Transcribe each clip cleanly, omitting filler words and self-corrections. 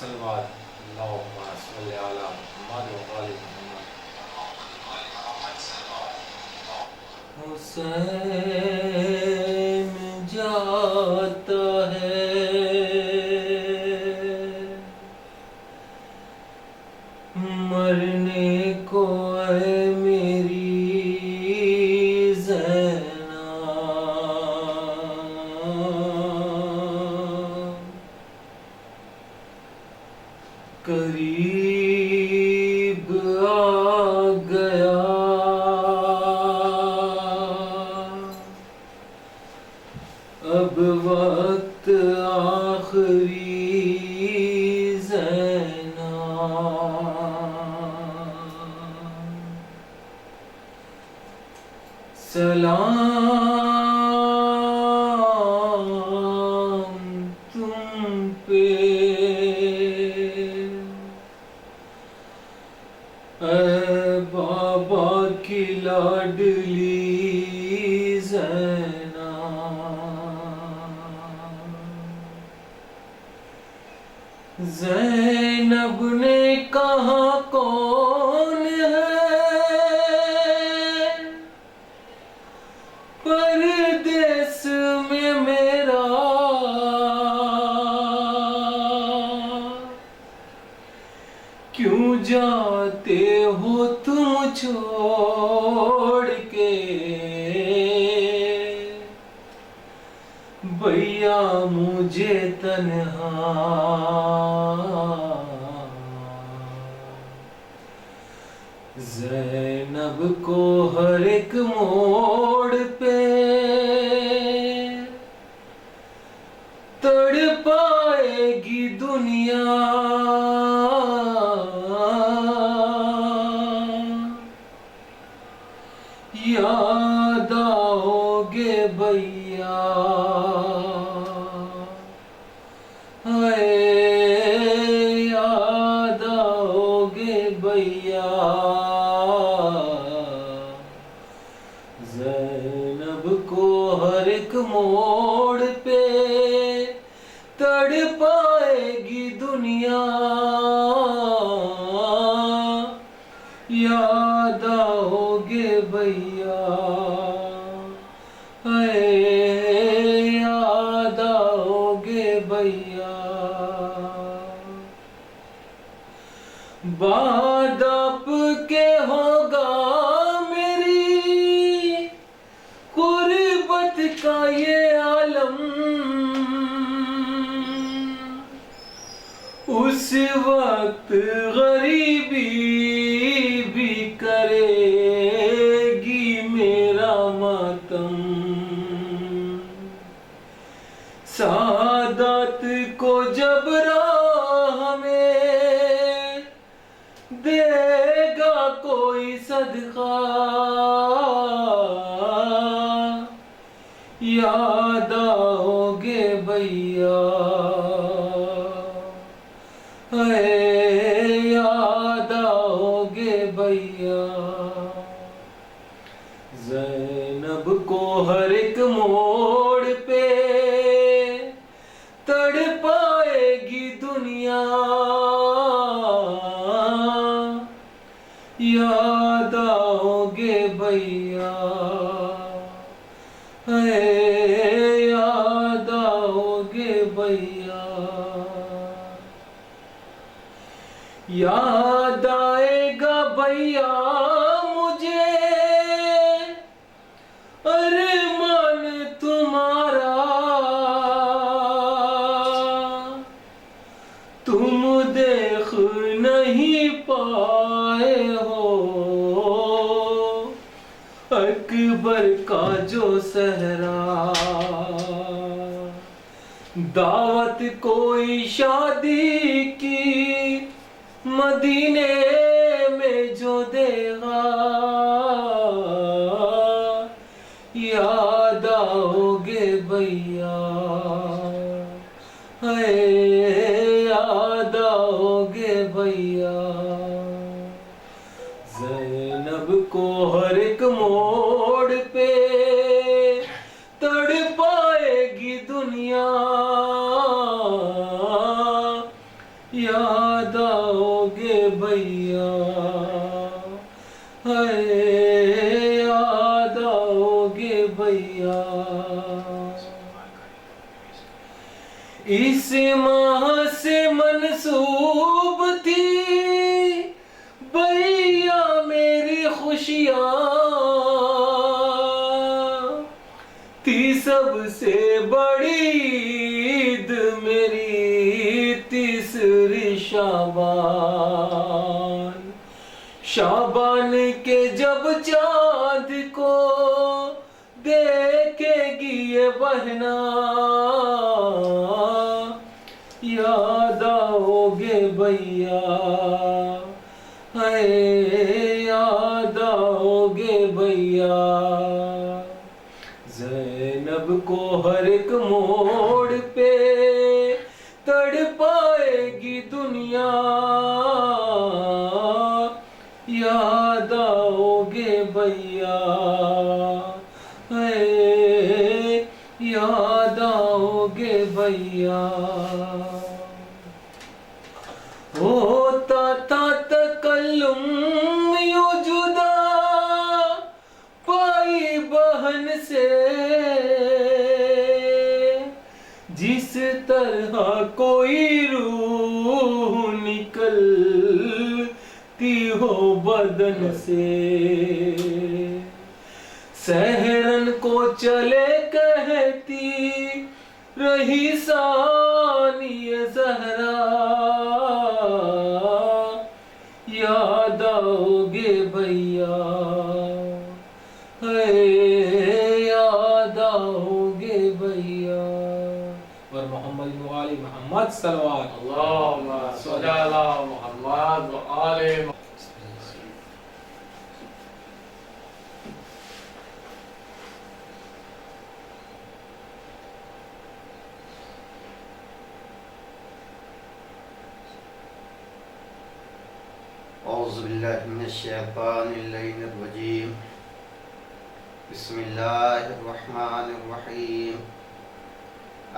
الصلوات اللهم صل علی محمد و آل محمد۔ حسین جاتا ہے مرنے کو اے میری قریب آ گیا اب وقت آخری سلام تم پہ اے بابا کی لاڈلی زینب نے کہا کون ہے پردیس میں میرا کیوں جاتے ہو تم چھوڑ کے بھیا مجھے تنہا زینب کو ہر ایک موڑ پہ تڑپائے گی دنیا یاد آؤ گے بھیا یاد آؤ گے بھیا زینب کو ہر ایک موڑ پہ تڑپائے گی دنیا یاد آؤ گے بھیا یاد آؤ گے بھیا بعد آپ کے ہوگا میری غربت کا یہ عالم اس وقت غریبی بھی کرے گی میرا ماتم سعادت کو جب راہ میں دے گا کوئی صدقہ یاد آؤ گے بھیا یاد آؤ گے بھیا زینب کو ہر ایک موڑ پہ تڑپائے گی دنیا یاد آؤ گے بھیا یاد آؤ گے بھیا یاد آئے گا بھیا مجھے ارمان تمہارا تم دیکھ نہیں پائے ہو اکبر کا جو صحرا دعوت کوئی شادی کی مدینے میں جو دے گا یاد آؤ گے بھیا یاد آؤ گے بھیا زینب کو ہر ایک موڑ پہ تڑپائے گی دنیا یاد آؤ گے بھیا، ہے یاد آؤ گے بھیا، اس ماہ سے منسوب تھی بھیا میری خوشیاں، تھی سب سے بڑی عید میری تیسری شعبان کے جب چاند کو دیکھے گی یہ بہنا، یاد آؤ گے بھیا، ہے یاد آؤ گے بھیا، زینب کو ہر ایک موڑ پہ تڑ پائے گی دنیا، یاد آؤ گے بھیا، ہے یاد آؤ گے بھیا، ہوتا تھا تکلم یوں جدا بھائی بہن سے، جس طرح کوئی روح نکلتی ہو بدن سے، سحرن کو چلے کہتی رہی ثانی زہرا، یاد آؤ گے بھیا، ہے یاد آؤ گے بھیا، اور محمد وآل محمد صلوات اللہم صلی علی محمد وآل محمد. اعوذ باللہ من الشیطان اللعین الرجیم، بسم اللہ الرحمن الرحیم،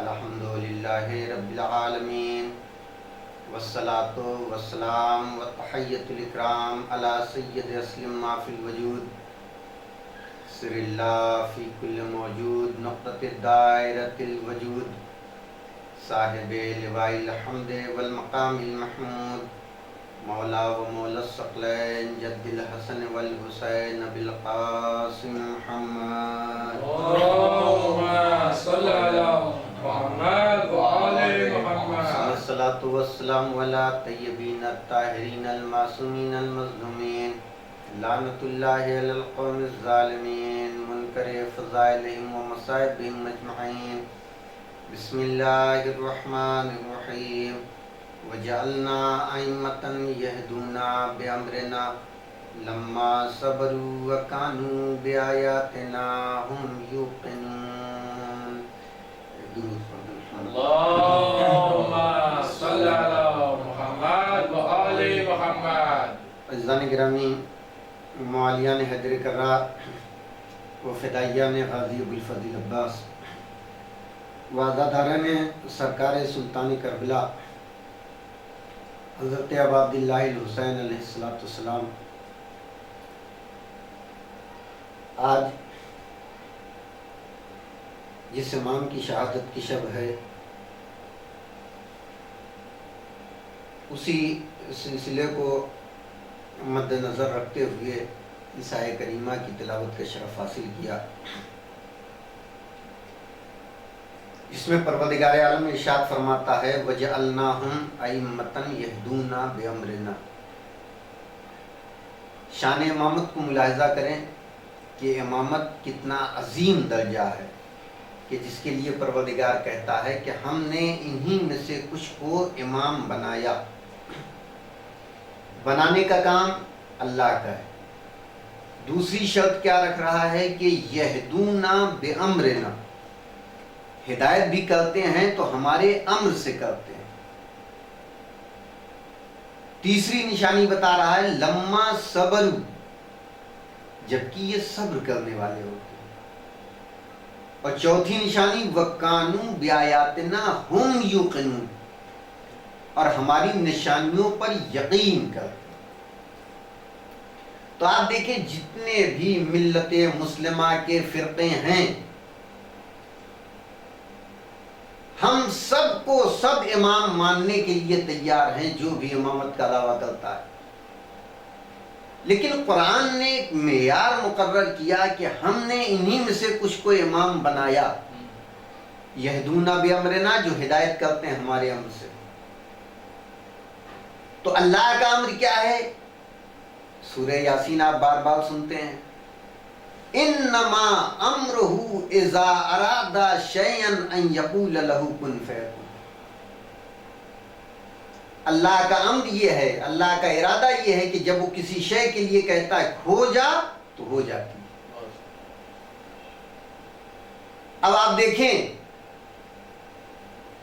الحمدللہ رب العالمین، والصلاة والسلام والتحیۃ الاکرام علی سید اسلم ما فی الوجود، سر اللہ فی کل موجود، نقطۃ دائرۃ الوجود، صاحب لواء الحمد والمقام المحمود، مولا و مولا الثقلین جد الحسن والحسین بالقاسم محمد، اللہم صلی علی محمد وآل محمد. الصلاۃ والسلام علی طیبین الطاہرین المعصومین المظلومین، لعنت اللہ علی القوم الظالمین، منکر فضائلہم و مصائبہم اجمعین. بسم اللہ الرحمن الرحیم، وجعلنا ائمة يهدون بأمرنا لما صبروا وكانوا بآياتنا هم يوقنون. اللہم صلی علی محمد وآل محمد. عزیزان گرامی، معالیان حیدر کرار و فدائیان غازی ابوالفضل عباس و عزاداران سرکار سلطان کربلا حضرت ابا عبداللہ الحسین علیہ السلام، آج جس امام کی شہادت کی شب ہے، اسی سلسلے کو مد نظر رکھتے ہوئے اس آیہ کریمہ کی تلاوت کا شرف حاصل کیا، اس میں پروردگار عالم ارشاد فرماتا ہے وَجَعَلْنَاهُمْ أَئِمَّةً يَهْدُونَ بِأَمْرِنَا. شان امامت کو ملاحظہ کریں کہ امامت کتنا عظیم درجہ ہے، کہ جس کے لیے پروردگار کہتا ہے کہ ہم نے انہی میں سے کچھ کو امام بنایا. بنانے کا کام اللہ کا ہے. دوسری شرط کیا رکھ رہا ہے کہ یہدونا بامرنا، ہدایت بھی کرتے ہیں تو ہمارے امر سے کرتے ہیں. تیسری نشانی بتا رہا ہے لما صبر، جبکہ یہ صبر کرنے والے ہوتے ہیں. اور چوتھی نشانی وَكَانُوا بِآيَاتِنَا هُمْ يُوقِنُونَ، اور ہماری نشانیوں پر یقین کرتے ہیں۔ تو آپ دیکھیں جتنے بھی ملت مسلمہ کے فرقے ہیں، ہم سب کو سب امام ماننے کے لیے تیار ہیں جو بھی امامت کا دعویٰ کرتا ہے، لیکن قرآن نے ایک معیار مقرر کیا کہ ہم نے انہی میں سے کچھ کو امام بنایا، یہدون بامرنا، جو ہدایت کرتے ہیں ہمارے امر سے۔ تو اللہ کا امر کیا ہے؟ سورہ یاسین آپ بار بار سنتے ہیں، انما امرہ اذا اراد شیئا ان یقول لہ کن فیکون۔ اللہ کا امر یہ ہے، اللہ کا ارادہ یہ ہے کہ جب وہ کسی شے کے لیے کہتا ہے ہو جا تو ہو جاتی ہے۔ اب آپ دیکھیں،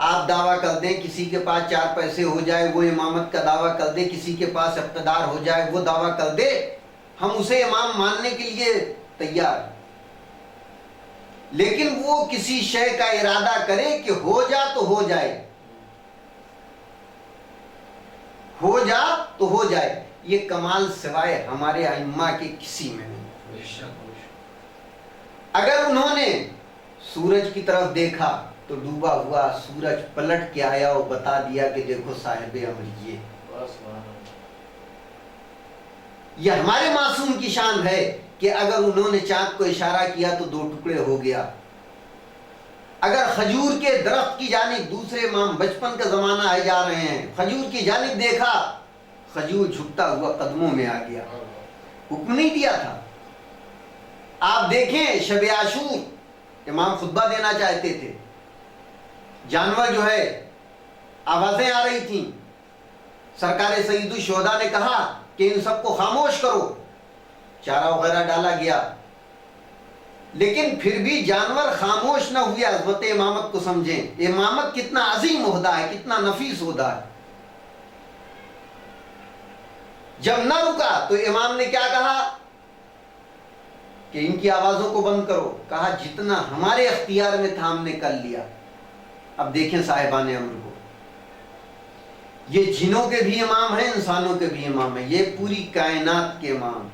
آپ دعویٰ کر دیں کسی کے پاس 4 پیسے ہو جائے وہ امامت کا دعویٰ کر دے، کسی کے پاس اقتدار ہو جائے وہ دعویٰ کر دے، ہم اسے امام ماننے کے لیے تیار ہیں۔ لیکن وہ کسی شے کا ارادہ کرے کہ ہو جا تو ہو جائے، ہو جا تو ہو جائے، یہ کمال سوائے ہمارے ائمہ کے کسی میں نہیں۔ اگر انہوں نے سورج کی طرف دیکھا تو ڈوبا ہوا سورج پلٹ کے آیا اور بتا دیا کہ دیکھو صاحب امر یہ ہمارے معصوم کی شان ہے کہ اگر انہوں نے چاند کو اشارہ کیا تو 2 ٹکڑے ہو گیا۔ اگر کھجور کے درخت کی جانب، دوسرے امام بچپن کا زمانہ آئے جا رہے ہیں، کھجور کی جانب دیکھا، کھجور جھکتا ہوا قدموں میں آ گیا، حکم نہیں دیا تھا۔ آپ دیکھیں شب عاشور امام خطبہ دینا چاہتے تھے، جانور جو ہے آوازیں آ رہی تھیں، سرکار سید الشہداء نے کہا کہ ان سب کو خاموش کرو، چارہ وغیرہ ڈالا گیا، لیکن پھر بھی جانور خاموش نہ ہوئے۔ عظمت امامت کو سمجھیں، امامت کتنا عظیم عہدہ ہے، کتنا نفیس عہدہ ہے۔ جب نہ رکا تو امام نے کیا کہا کہ ان کی آوازوں کو بند کرو، کہا جتنا ہمارے اختیار میں تھا ہم نے کر لیا۔ اب دیکھیں صاحبان امر کو، یہ جنوں کے بھی امام ہیں، انسانوں کے بھی امام ہیں، یہ پوری کائنات کے امام۔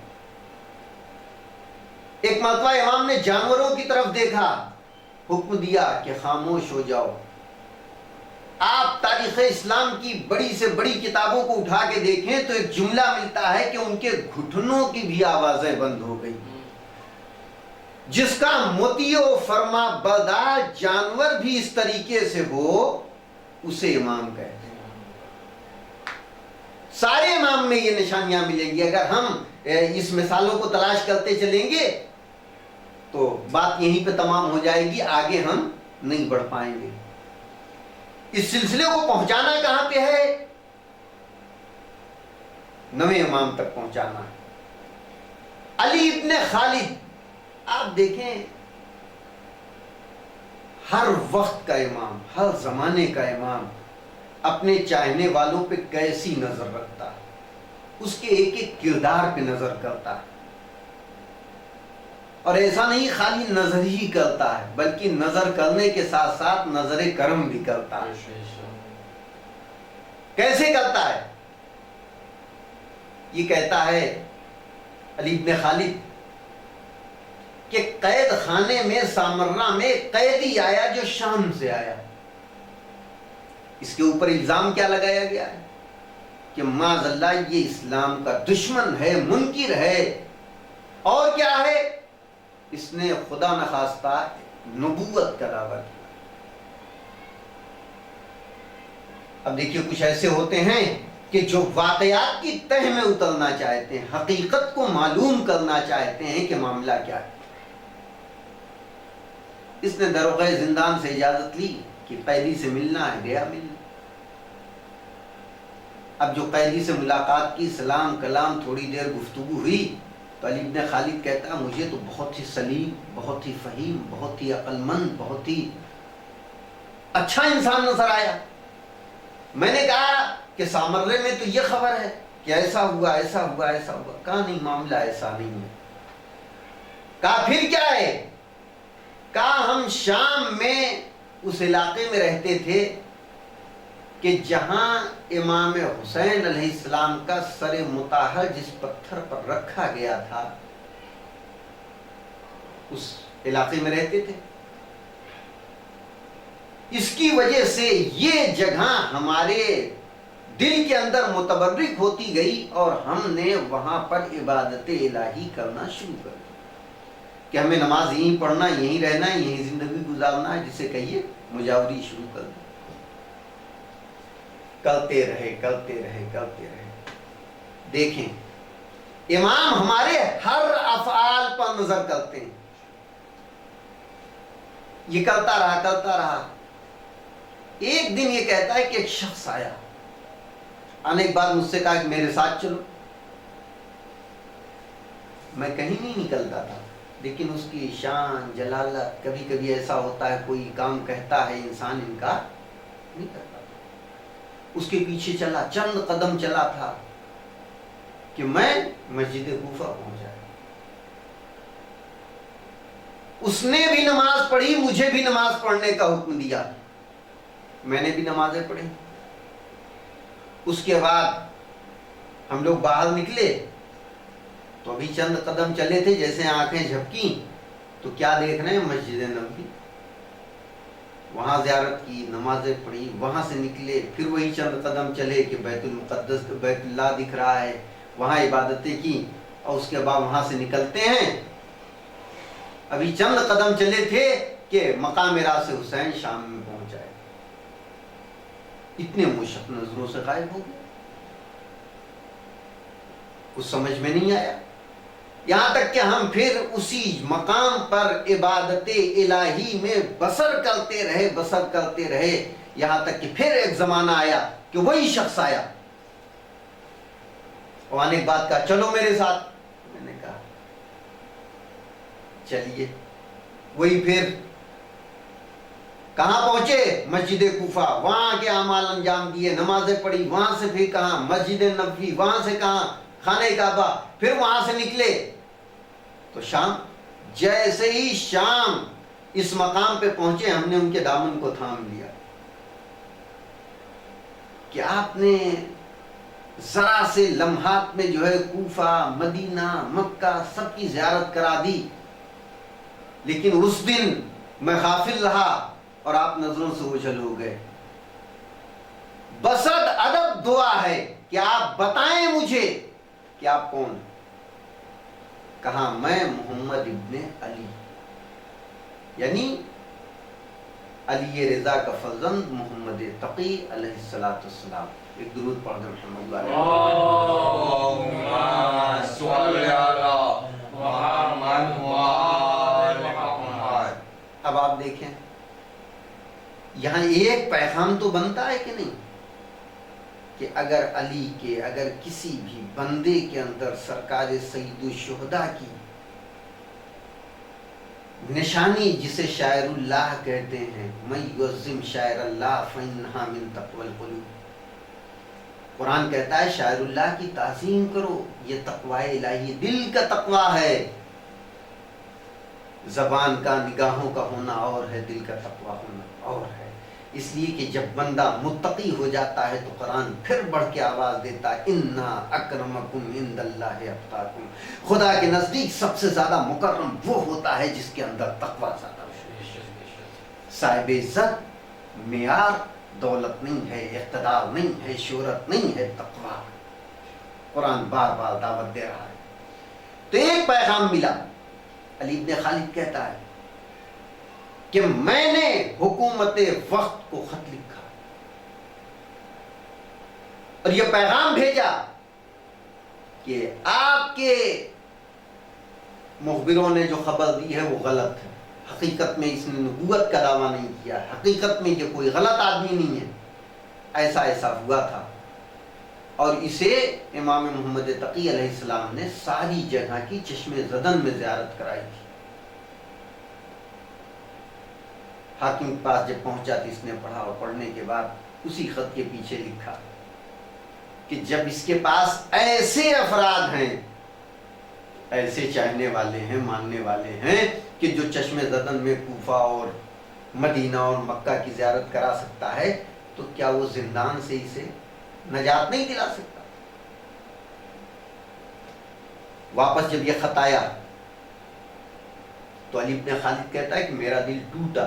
ایک مرتبہ امام نے جانوروں کی طرف دیکھا، حکم دیا کہ خاموش ہو جاؤ۔ آپ تاریخ اسلام کی بڑی سے بڑی کتابوں کو اٹھا کے دیکھیں تو ایک جملہ ملتا ہے کہ ان کے گھٹنوں کی بھی آوازیں بند ہو گئی۔ جس کا مطیع و فرما بردار جانور بھی اس طریقے سے ہو، اسے امام کہتے ہیں۔ سارے امام میں یہ نشانیاں ملیں گی۔ اگر ہم اس مثالوں کو تلاش کرتے چلیں گے تو بات یہیں پہ تمام ہو جائے گی، آگے ہم نہیں بڑھ پائیں گے۔ اس سلسلے کو پہنچانا کہاں پہ ہے؟ نویں امام تک پہنچانا ہے۔ علی ابن خالد، آپ دیکھیں ہر وقت کا امام، ہر زمانے کا امام اپنے چاہنے والوں پہ کیسی نظر رکھتا ہے، اس کے ایک ایک کردار پہ نظر کرتا ہے، اور ایسا نہیں خالی نظر ہی کرتا ہے بلکہ نظر کرنے کے ساتھ ساتھ نظر کرم بھی کرتا ہے۔ کیسے کرتا ہے؟ یہ کہتا ہے علی ابن خالد کہ قید خانے میں سامرہ میں قیدی آیا جو شام سے آیا، اس کے اوپر الزام کیا لگایا گیا ہے کہ معاذ اللہ یہ اسلام کا دشمن ہے، منکر ہے، اور کیا ہے، اس نے خدا نخواستہ نبوت کا دعویٰ کیا۔ اب دیکھیے کچھ ایسے ہوتے ہیں کہ جو واقعات کی تہ میں اترنا چاہتے ہیں، حقیقت کو معلوم کرنا چاہتے ہیں کہ معاملہ کیا ہے۔ اس نے دروغ زندان سے اجازت لی کہ قیدی سے ملنا ہے، گیا ملنا۔ اب جو قیدی سے ملاقات کی، سلام کلام، تھوڑی دیر گفتگو ہوئی، تو علی ابن خالد کہتا ہے مجھے تو بہت ہی سلیم، بہت ہی فہیم، بہت ہی عقل مند، بہت ہی اچھا انسان نظر آیا۔ میں نے کہا کہ سامرے میں تو یہ خبر ہے کہ ایسا ہوا، ایسا ہوا، ایسا ہوا۔ کہا نہیں، معاملہ ایسا نہیں ہے۔ کہا پھر کیا ہے؟ کہا ہم شام میں اس علاقے میں رہتے تھے، کہ جہاں امام حسین علیہ السلام کا سر مطہر جس پتھر پر رکھا گیا تھا اس علاقے میں رہتے تھے. اس کی وجہ سے یہ جگہ ہمارے دل کے اندر متبرک ہوتی گئی اور ہم نے وہاں پر عبادت الہی کرنا شروع کر دی کہ ہمیں نماز یہیں پڑھنا، یہیں رہنا، یہیں زندگی گزارنا ہے. جسے کہیے مجاوری شروع کر دی. کرتے رہے. دیکھیں امام ہمارے ہر افعال پر نظر کرتے ہیں. یہ کرتا رہا. ایک دن یہ کہتا ہے کہ ایک شخص آیا، آنے کے بعد مجھ سے کہا کہ میرے ساتھ چلو. میں کہیں نہیں نکلتا تھا، لیکن اس کی شان جلالت، کبھی کبھی ایسا ہوتا ہے کوئی کام کہتا ہے انسان انکار نہیں کرتا. اس کے پیچھے چلا، چند قدم چلا تھا کہ میں مسجد کوفہ پہنچا. اس نے بھی نماز پڑھی، مجھے بھی نماز پڑھنے کا حکم دیا، میں نے بھی نمازیں پڑھی. اس کے بعد ہم لوگ باہر نکلے تو ابھی چند قدم چلے تھے، جیسے آنکھیں جھپکی تو کیا دیکھ رہے ہیں؟ مسجد نبوی. وہاں زیارت کی، نمازیں پڑھی، وہاں سے نکلے، پھر وہی چند قدم چلے کہ بیت المقدس، بیت اللہ دکھ رہا ہے، وہاں عبادتیں کی، اور اس کے بعد وہاں سے نکلتے ہیں. ابھی چند قدم چلے تھے کہ مقام راس حسین شام میں پہنچ جائے. اتنے مشق نظروں سے غائب ہو گئے. کچھ سمجھ میں نہیں آیا. یہاں تک کہ ہم پھر اسی مقام پر عبادت الہی میں بسر کرتے رہے یہاں تک کہ پھر ایک زمانہ آیا کہ وہی شخص آیا اور آنے کے بعد کہا چلو میرے ساتھ. میں نے کہا چلیے. وہی پھر کہاں پہنچے؟ مسجد کوفہ. وہاں کے اعمال انجام دیے، نمازیں پڑھی. وہاں سے پھر کہاں؟ مسجد نبوی. وہاں سے کہاں؟ خانہ کعبہ. پھر وہاں سے نکلے تو شام. جیسے ہی شام اس مقام پہ پہنچے ہم نے ان کے دامن کو تھام لیا کہ آپ نے ذرا سے لمحات میں جو ہے کوفہ، مدینہ، مکہ سب کی زیارت کرا دی، لیکن اس دن میں غافل رہا اور آپ نظروں سے اوجھل ہو گئے. بسط ادب دعا ہے کہ آپ بتائیں مجھے کہ آپ کون؟ کہا میں محمد ابن علی، یعنی علی رضا کا فرزند محمد تقی علیہ السلام. ایک درود پڑھ دیں محمد علیہ. اللہم صلی علی محمد وآل محمد. اب آپ دیکھیں یہاں ایک پیغام تو بنتا ہے کہ نہیں کہ اگر علی کے، اگر کسی بھی بندے کے اندر سرکار سید الشہداء کی نشانی جسے شاعر اللہ کہتے ہیں، من یعظم شاعر اللہ فإنها من تقوی القلوب. قرآن کہتا ہے شاعر اللہ کی تعظیم کرو، یہ تقوی الہی دل کا تقوی ہے. زبان کا، نگاہوں کا ہونا اور ہے، دل کا تقوی ہونا اور ہے. اس لیے کہ جب بندہ متقی ہو جاتا ہے تو قرآن پھر بڑھ کے آواز دیتا ہے انا اکرمکم عند اللہ اتقاکم. خدا کے نزدیک سب سے زیادہ مکرم وہ ہوتا ہے جس کے اندر تقوی زیادہ ہو. صاحب عزت معیار دولت نہیں ہے، اقتدار نہیں ہے، شہرت نہیں ہے، تقوی. قرآن بار بار دعوت دے رہا ہے. تو ایک پیغام ملا. علی بن خالد کہتا ہے کہ میں نے حکومت وقت کو خط لکھا اور یہ پیغام بھیجا کہ آپ کے مخبروں نے جو خبر دی ہے وہ غلط ہے. حقیقت میں اس نے نبوت کا دعویٰ نہیں کیا، حقیقت میں یہ کوئی غلط آدمی نہیں ہے. ایسا ایسا ہوا تھا. اور اسے امام محمد تقی علیہ السلام نے ساری جگہ کی چشم زدن میں زیارت کرائی تھی. حاکم کے پاس جب پہنچا تو اس نے پڑھا اور پڑھنے کے بعد اسی خط کے پیچھے لکھا کہ جب اس کے پاس ایسے افراد ہیں، ایسے چاہنے والے ہیں، ماننے والے ہیں کہ جو چشم زدن میں کوفہ اور مدینہ اور مکہ کی زیارت کرا سکتا ہے، تو کیا وہ زندان سے اسے نجات نہیں دلا سکتا؟ واپس جب یہ خط آیا تو علی بن خالد کہتا ہے کہ میرا دل ٹوٹا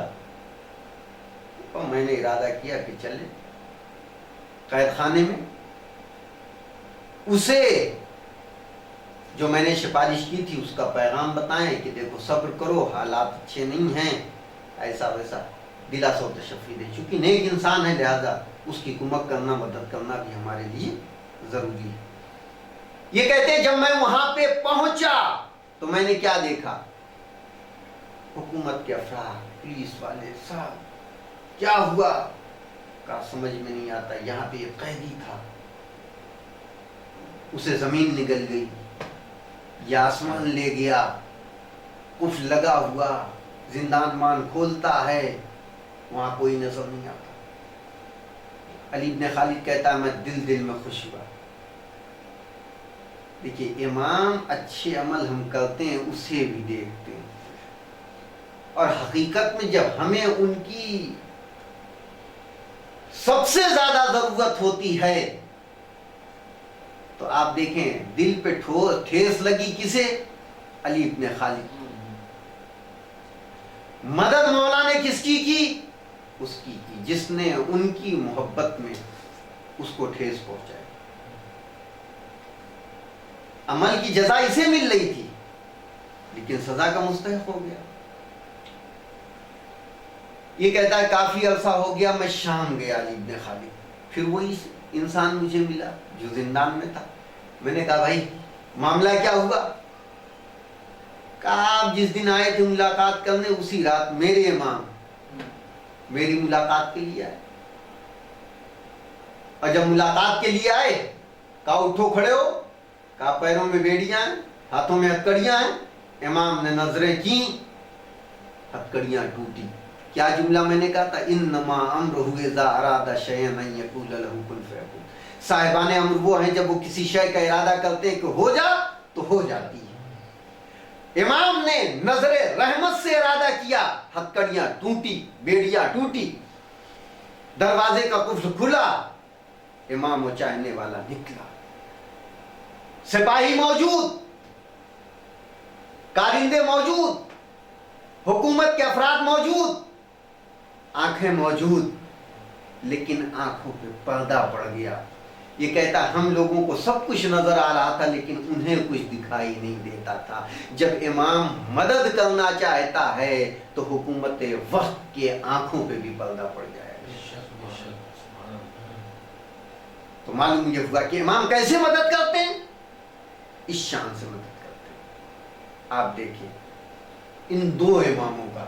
اور میں نے ارادہ کیا کہ چلے قید خانے میں، اسے جو میں نے سفارش کی تھی اس کا پیغام بتائیں کہ دیکھو صبر کرو، حالات اچھے نہیں ہیں، ایسا ویسا دلاسا و تشفی دیں، چونکہ نیک انسان ہے لہذا اس کی کمک کرنا، مدد کرنا بھی ہمارے لیے ضروری ہے۔ یہ کہتے ہیں جب میں وہاں پہ پہنچا تو میں نے کیا دیکھا؟ حکومت کے افراد، پولیس والے، صاحب کیا ہوا کا سمجھ میں نہیں آتا۔ یہاں پہ ایک قیدی تھا، اسے زمین نگل گئی یا آسمان لے گیا، قفل لگا ہوا، زندان مان کھولتا ہے، وہاں کوئی نظر نہیں آتا۔ علی بن خالد کہتا ہے میں دل میں خوش ہوا۔ دیکھیے امام اچھے عمل ہم کرتے ہیں اسے بھی دیکھتے ہیں، اور حقیقت میں جب ہمیں ان کی سب سے زیادہ ضرورت ہوتی ہے تو آپ دیکھیں دل پہ ٹھیس لگی کسے؟ علی بن خالد۔ مدد مولا نے کس کی اس کی جس نے ان کی محبت میں اس کو ٹھیس پہنچائی۔ عمل کی جزا اسے مل رہی تھی لیکن سزا کا مستحق ہو گیا۔ یہ کہتا ہے کافی عرصہ ہو گیا میں شام گیا علی بن خالد، پھر وہی انسان مجھے ملا جو زندان میں تھا۔ میں نے کہا بھائی معاملہ کیا ہوا؟ کہا آپ جس دن آئے تھے ملاقات کرنے اسی رات میرے امام میری ملاقات کے لیے آئے، اور جب ملاقات کے لیے آئے کہا اٹھو کھڑے ہو، کہا پیروں میں بیڑیاں ہیں، ہاتھوں میں ہتکڑیاں ہیں۔ امام نے نظریں کی، ہتکڑیاں ٹوٹی۔ کیا جملہ میں نے کہا تھا؟ انما امرہ اذا اراد شیئا ان یقول له کن فیکون۔ صاحبان امر وہ ہیں جب وہ کسی شے کا ارادہ کرتے ہیں کہ ہو جا تو ہو جاتی ہے۔ امام نے نظر رحمت سے ارادہ کیا، ہتکڑیاں ٹوٹی، بیڑیاں ٹوٹی، دروازے کا قفل کھلا، امام و چاہنے والا نکلا، سپاہی موجود، کارندے موجود، حکومت کے افراد موجود، آنکھیں موجود، لیکن آنکھوں پہ پردہ پڑ گیا۔ یہ کہتا ہم لوگوں کو سب کچھ نظر آ رہا تھا لیکن انہیں کچھ دکھائی نہیں دیتا تھا۔ جب امام مدد کرنا چاہتا ہے تو حکومت وقت کے آنکھوں پہ بھی پردہ پڑ جائے گا۔ تو معلوم یہ ہوا کہ امام کیسے مدد کرتے ہیں؟ اس شان سے مدد کرتے ہیں۔ آپ دیکھیں ان دو اماموں کا،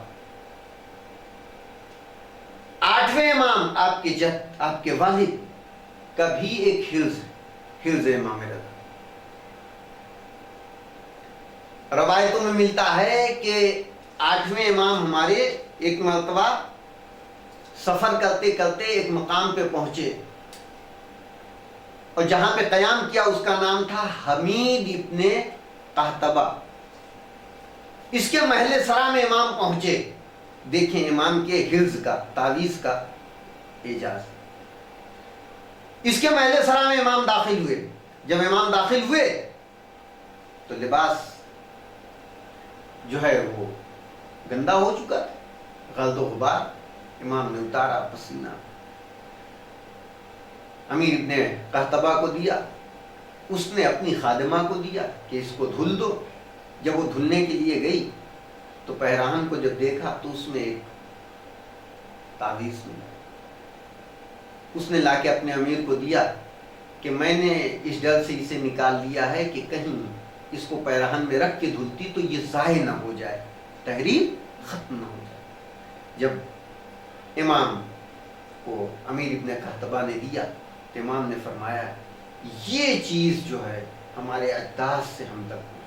8ویں امام آپ کے والد کا بھی ایک حرز امام رضا۔ روایتوں میں ملتا ہے کہ 8ویں امام ہمارے ایک مرتبہ سفر کرتے کرتے ایک مقام پہ پہنچے اور جہاں پہ قیام کیا اس کا نام تھا حمید ابن قحطبہ۔ اس کے محل سرا میں امام پہنچے۔ دیکھیں امام کے حرز کا، تعویذ کا اعجاز۔ اس کے محل سرا میں امام داخل ہوئے۔ جب امام داخل ہوئے تو لباس جو ہے وہ گندا ہو چکا تھا، غلط و غبار۔ امام نے اتارا، پسینہ امیر ابن قحطبہ کو دیا، اس نے اپنی خادمہ کو دیا کہ اس کو دھل دو۔ جب وہ دھلنے کے لیے گئی تو پہراہن کو جب دیکھا تو اس میں ایک تعویذ ملا۔ اس نے لا کے اپنے امیر کو دیا کہ میں نے اس ڈر سے اسے نکال لیا ہے کہ کہیں اس کو پہراہن میں رکھ کے دھلتی تو یہ ضائع نہ ہو جائے، تحریر ختم نہ ہو جائے۔ جب امام کو امیر ابن قحطبہ نے دیا تو امام نے فرمایا یہ چیز جو ہے ہمارے اجداد سے ہم تک پہنچی،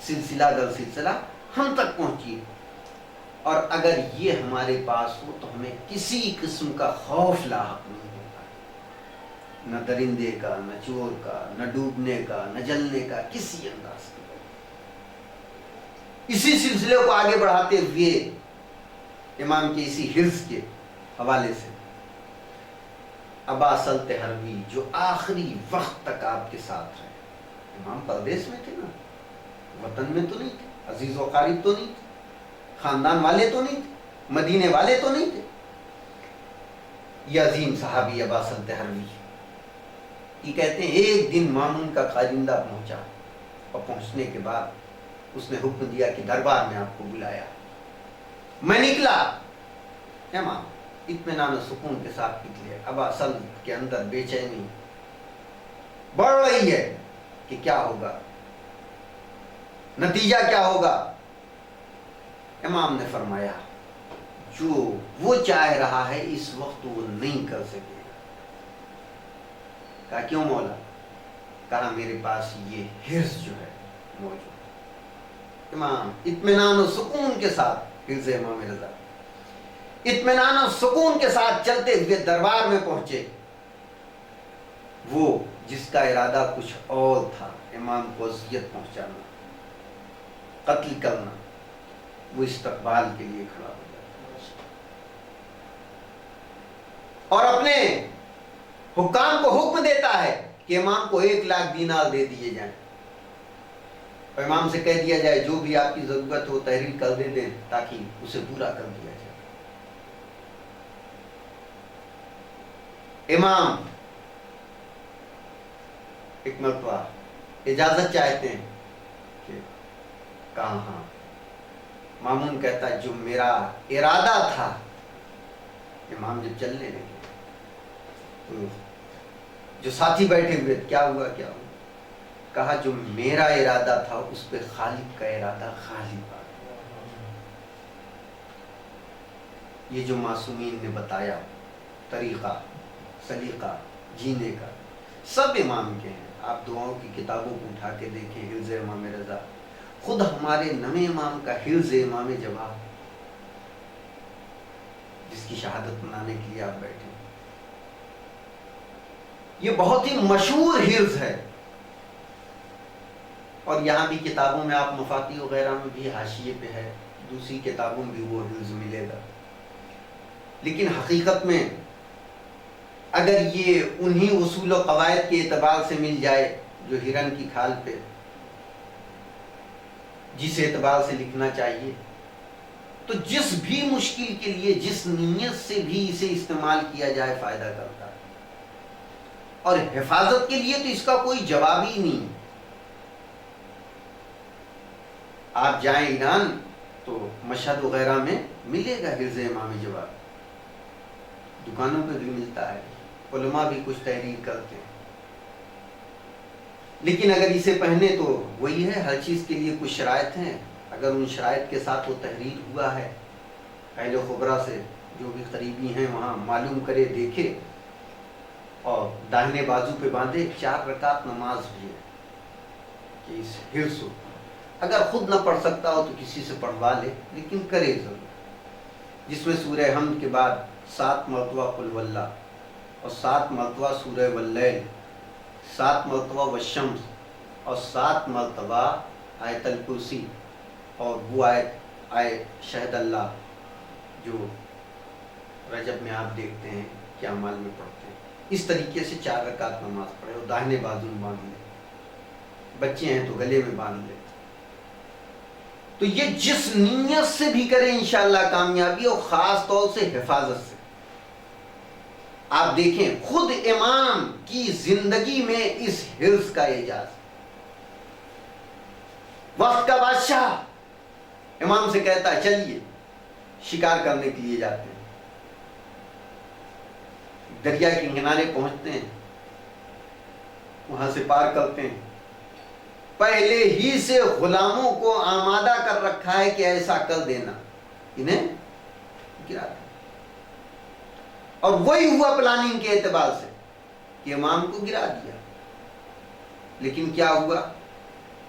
سلسلہ در سلسلہ ہم تک پہنچی، اور اگر یہ ہمارے پاس ہو تو ہمیں کسی قسم کا خوف لاحق نہیں ہوتا، نہ درندے کا، نہ چور کا، نہ ڈوبنے کا، نہ جلنے کا، کسی انداز کا۔ اسی سلسلے کو آگے بڑھاتے ہوئے امام کے اسی حرز کے حوالے سے ابا سلط حربی جو آخری وقت تک آپ کے ساتھ رہے. امام پردیس میں تھے نا, وطن میں تو نہیں تھے, عزیز و قریب تو نہیں تھے, خاندان والے تو نہیں تھے, مدینے والے تو نہیں تھے. یہ عظیم صحابی ابا سلط حربی یہ کہتے ہیں ایک دن مامون کا خارندہ پہنچا, اور پہنچنے کے بعد اس نے حکم دیا کہ دربار میں آپ کو بلایا. میں نکلا, امام اطمینان و سکون کے ساتھ نکلے. ابا سلط کے اندر بے چینی بڑھ رہی ہے کہ کیا ہوگا, نتیجہ کیا ہوگا. امام نے فرمایا جو وہ چاہ رہا ہے اس وقت وہ نہیں کر سکے گا. کہا کیوں مولا؟ کہا میرے پاس یہ حرص جو ہے موجود. امام اطمینان و سکون کے ساتھ, حرص امام رضا, اطمینان و سکون کے ساتھ چلتے ہوئے دربار میں پہنچے. وہ جس کا ارادہ کچھ اور تھا, امام کو اذیت پہنچانا, قتل کرنا, وہ استقبال کے لیے کھڑا ہو جاتا اور اپنے حکام کو حکم دیتا ہے کہ امام کو 1,00,000 دینار دے دیے جائیں, اور امام سے کہہ دیا جائے جو بھی آپ کی ضرورت ہو تحریر کر دے دیں تاکہ اسے پورا کر دیا جائے. امام ایک مرتبہ اجازت چاہتے ہیں کہ کہاں, ہاں. مامون کہتا ہے جو میرا ارادہ تھا. امام جب چلنے لگے تو جو ساتھی بیٹھے ہوئے کیا ہوا کیا ہوا, کہا جو میرا ارادہ تھا اس پہ خالق کا ارادہ غالب آ گیا. یہ جو معصومین نے بتایا طریقہ سلیقہ جینے کا سب امام کے ہیں. آپ دعاؤں کی کتابوں کو اٹھا کے دیکھیں, حرز امام رضا, خود ہمارے نویں امام کا حرز امام جواب, جس کی شہادت منانے کے لیے آپ بیٹھے, یہ بہت ہی مشہور حرز ہے. اور یہاں بھی کتابوں میں آپ مفاتی وغیرہ میں بھی حاشیے پہ ہے, دوسری کتابوں میں بھی وہ حرز ملے گا. لیکن حقیقت میں اگر یہ انہی اصول و قواعد کے اعتبار سے مل جائے جو ہرن کی کھال پہ جس اعتبار سے لکھنا چاہیے, تو جس بھی مشکل کے لیے جس نیت سے بھی اسے استعمال کیا جائے فائدہ کرتا ہے. اور حفاظت کے لیے تو اس کا کوئی جواب ہی نہیں. آپ جائیں ایران تو مشہد وغیرہ میں ملے گا حرز امام جواب, دکانوں پہ بھی ملتا ہے, علماء بھی کچھ تحریر کرتے ہیں. لیکن اگر اسے پہنے تو وہی ہے, ہر چیز کے لیے کچھ شرائط ہیں. اگر ان شرائط کے ساتھ وہ تحریر ہوا ہے, اہل خبرہ سے جو بھی قریبی ہیں وہاں معلوم کرے, دیکھے, اور داہنے بازو پہ باندھے. 4 رکعت نماز بھی ہے کہ اس حرص ہو. اگر خود نہ پڑھ سکتا ہو تو کسی سے پڑھوا لے, لیکن کرے ضرور. جس میں سورہ حمد کے بعد 7 مرتبہ قل واللہ, اور 7 مرتبہ سورہ واللیل, 7 مرتبہ والشمس, اور 7 مرتبہ آیت الکرسی, اور وہ آیت شہد اللہ جو رجب میں آپ دیکھتے ہیں کہ اعمال میں پڑھتے ہیں. اس طریقے سے 4 رکعت نماز پڑھے, اور داہنے بازو میں باندھ لے. بچے ہیں تو گلے میں باندھ لے. تو یہ جس نیت سے بھی کریں انشاءاللہ کامیابی, اور خاص طور سے حفاظت سے. آپ دیکھیں خود امام کی زندگی میں اس حرص کا اعجاز. وقت کا بادشاہ امام سے کہتا ہے چلیے شکار کرنے کے لیے جاتے ہیں. دریا کے کنارے پہنچتے ہیں, وہاں سے پار کرتے ہیں. پہلے ہی سے غلاموں کو آمادہ کر رکھا ہے کہ ایسا کر دینا, انہیں گرا دیں. اور وہی ہوا پلاننگ کے اعتبار سے کہ امام کو گرا دیا. لیکن کیا ہوا,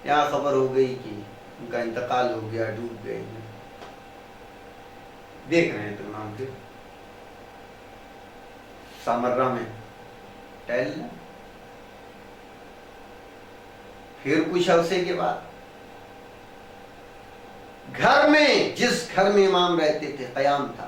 یہاں خبر ہو گئی کہ ان کا انتقال ہو گیا, ڈوب گئے. دیکھ رہے ہیں تو امام کے سامرہ میں ٹہل لیں. پھر کچھ عرصے کے بعد گھر میں, جس گھر میں امام رہتے تھے, قیام تھا,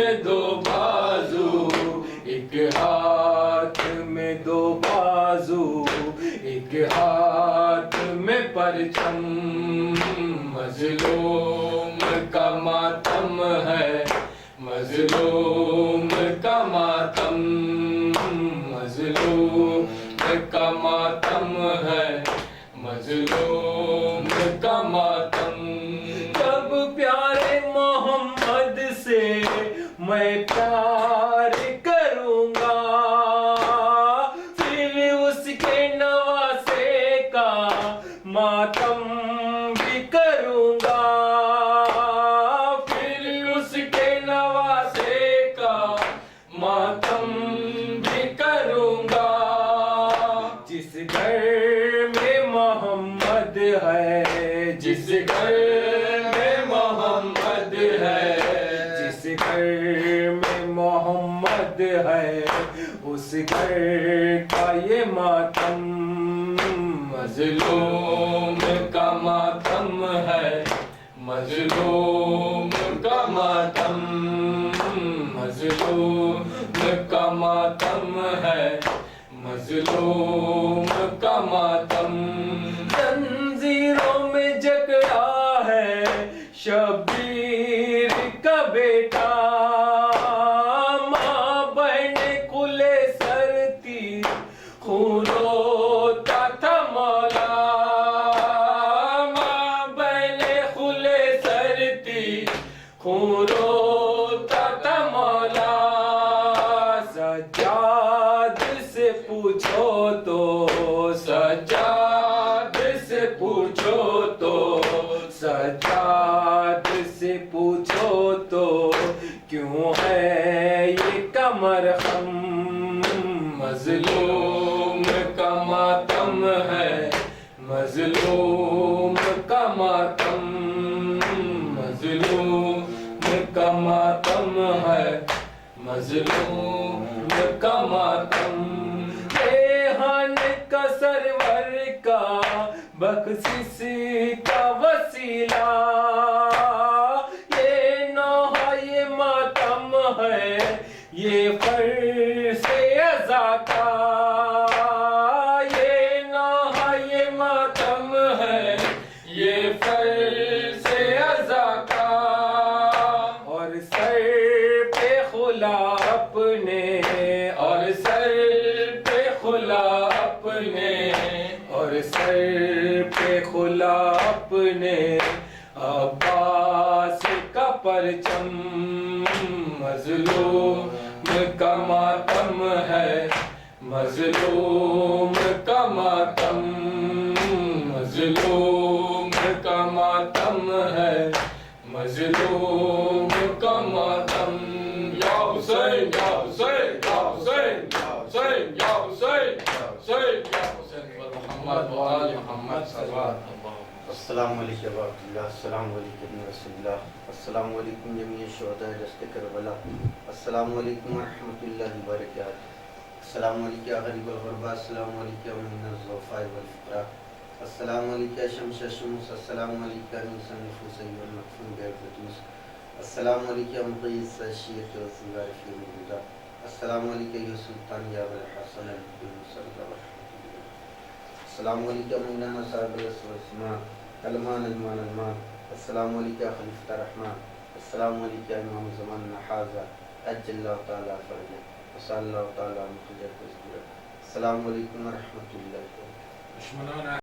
میں دو بازو، ایک ہاتھ میں دو بازو، ایک ہاتھ میں پرچم، مظلوم کا ماتم ہے، مظلوم کا ماتم، مظلوم کا ماتم ہے، مظلوم کا ماتم۔ جب پیارے محمد سے میں پیار کروں گا، پھر اس کے نواسے کا ماتم بھی کروں گا، پھر اس کے نواسے کا ماتم بھی کروں گا۔ جس گھر میں محمد ہے، جس گھر میں محمد ہے، جس گھر میں محمد ہے، اس گھر کا یہ ماتم، مظلوم کا ماتم ہے، مظلوم کا ماتم، مظلوم کا ماتم ہے، مظلوم کا ماتم۔ زنجیروں میں جکڑا ہے شبیر کا بیٹا، ماں بہن کھلے سر تھی، خون روتا تھا مولا، ماں بہن کھلے سر تھی، خون روتا تھا مولا۔ سجاد سے پوچھو تو، سجاد سے پوچھو تو، سجاد سے پوچھو تو، کیوں ہے یہ کمر خم، مظلوم کا ماتم ہے، مظلوم کا ماتم، مظلوم کا ماتم ہے، مظلوم کا ماتم۔ ریحان کا سرور کا بخشش کا وسیلہ، یہ نوحہ یہ ماتم ہے، یہ فرض ازا کا، یہ نوحہ یہ ماتم ہے، یہ فرض ازا کا۔ اور سر پہ کھلا اپنے، اور سر پہ کھلا اپنے، اور سر پہ کھلا اپنے عباس کا پرچم، مظلوم کا ماتم ہے، مظلوم کا ماتم، مظلوم کا ماتم ہے، مظلوم کا ماتم۔ یا حسین یا حسین یا حسین یا حسین یا حسین یا حسین یا حسین محمد و آل محمد صلی اللہ علیہ وسلم۔ السلام علیکم ورحمۃ اللہ، السلام علیکم رسول اللہ، السلام علیکم جمیع شہداء دشت کربلا، السلام علیکم ورحمۃ اللہ وبرکاتہ، السلام علیکم غریب الغربا، السلام علیکم من الضعفاء والفقراء، السلام علیکم شمس الشموس، السلام علیکم انیس النفوس والمدفون بالفتوس، السلام علیکم قیس الشیخ والسنگار فی موجودہ، السلام علیکم یا سلطان یا بالحسن المصطفى، السلام علیکم مولانا صاحب الاسمان علمان علمان علمان، السلام علیکم خلیفۃ الرحمن، السلام علیکم امام زمان نحاظہ عجل اللہ تعالیٰ فرجہ وصلی اللہ تعالیٰ مخجر تذکرہ، السلام علیکم ورحمۃ اللہ وبرکاتہ۔